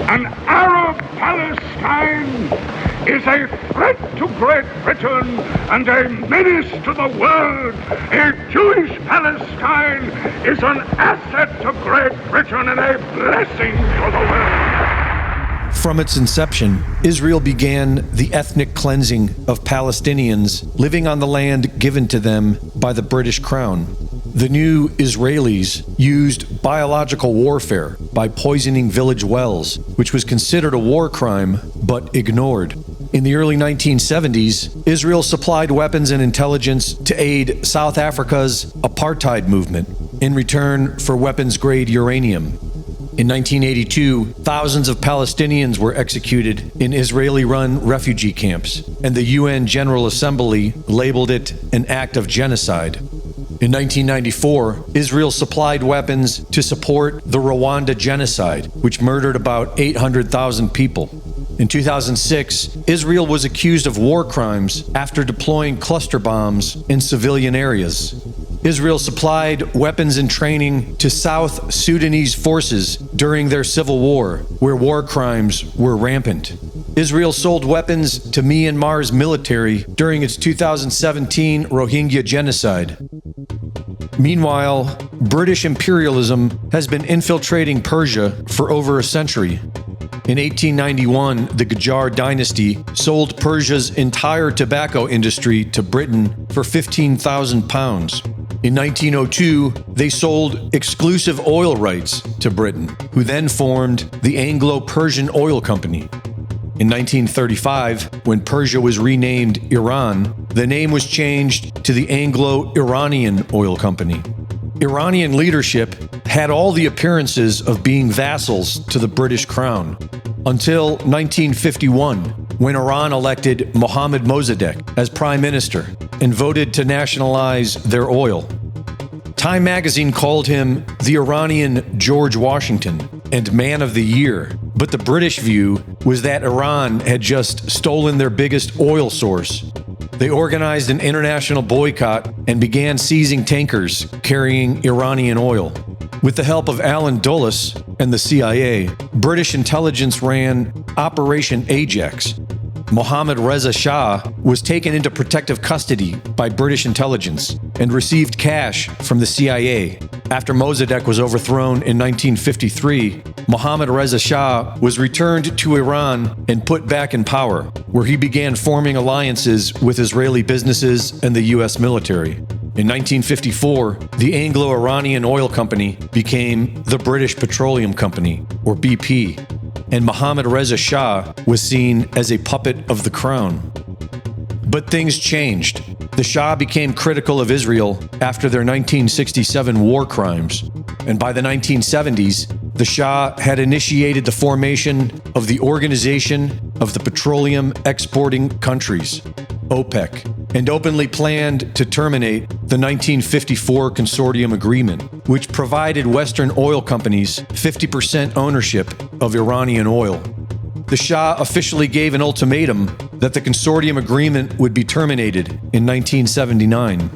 An Arab Palestine is a threat to Great Britain and a menace to the world. A Jewish Palestine is an asset to Great Britain and a blessing to the world. From its inception, Israel began the ethnic cleansing of Palestinians living on the land given to them by the British Crown. The new Israelis used biological warfare by poisoning village wells, which was considered a war crime but ignored. In the early 1970s, Israel supplied weapons and intelligence to aid South Africa's apartheid movement in return for weapons-grade uranium. In 1982, thousands of Palestinians were executed in Israeli-run refugee camps, and the UN General Assembly labeled it an act of genocide. In 1994, Israel supplied weapons to support the Rwanda genocide, which murdered about 800,000 people. In 2006, Israel was accused of war crimes after deploying cluster bombs in civilian areas. Israel supplied weapons and training to South Sudanese forces during their civil war, where war crimes were rampant. Israel sold weapons to Myanmar's military during its 2017 Rohingya genocide. Meanwhile, British imperialism has been infiltrating Persia for over a century. In 1891, the Qajar dynasty sold Persia's entire tobacco industry to Britain for £15,000. In 1902, they sold exclusive oil rights to Britain, who then formed the Anglo-Persian Oil Company. In 1935, when Persia was renamed Iran, the name was changed to the Anglo-Iranian Oil Company. Iranian leadership had all the appearances of being vassals to the British Crown, until 1951, when Iran elected Mohammad Mossadegh as prime minister and voted to nationalize their oil. Time magazine called him the Iranian George Washington and Man of the Year, but the British view was that Iran had just stolen their biggest oil source. They organized an international boycott and began seizing tankers carrying Iranian oil. With the help of Alan Dulles and the CIA, British intelligence ran Operation Ajax. Mohammad Reza Shah was taken into protective custody by British intelligence and received cash from the CIA. After Mossadegh was overthrown in 1953, Mohammad Reza Shah was returned to Iran and put back in power, where he began forming alliances with Israeli businesses and the U.S. military. In 1954, the Anglo-Iranian Oil Company became the British Petroleum Company, or BP, and Mohammad Reza Shah was seen as a puppet of the crown. But things changed. The Shah became critical of Israel after their 1967 war crimes, and by the 1970s, the Shah had initiated the formation of the Organization of the Petroleum Exporting Countries, OPEC, and openly planned to terminate the 1954 Consortium Agreement, which provided Western oil companies 50% ownership of Iranian oil. The Shah officially gave an ultimatum that the Consortium Agreement would be terminated in 1979.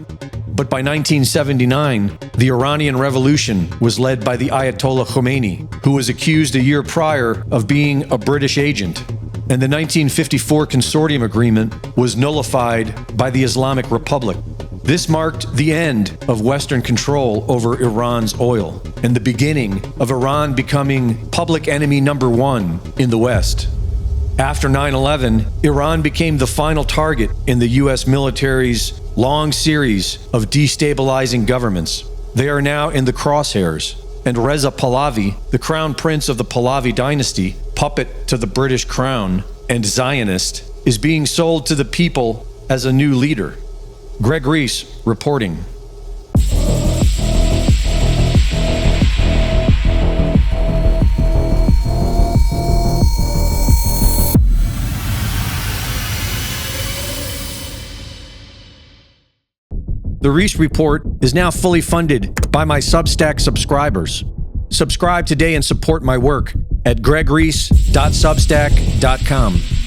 But by 1979, the Iranian Revolution was led by the Ayatollah Khomeini, who was accused a year prior of being a British agent, and the 1954 Consortium Agreement was nullified by the Islamic Republic. This marked the end of Western control over Iran's oil and the beginning of Iran becoming public enemy number one in the West. After 9/11, Iran became the final target in the U.S. military's long series of destabilizing governments. They are now in the crosshairs, and Reza Pahlavi, the crown prince of the Pahlavi dynasty, puppet to the British crown and Zionist, is being sold to the people as a new leader. Greg Reese reporting. The Reese Report is now fully funded by my Substack subscribers. Subscribe today and support my work at gregreese.substack.com.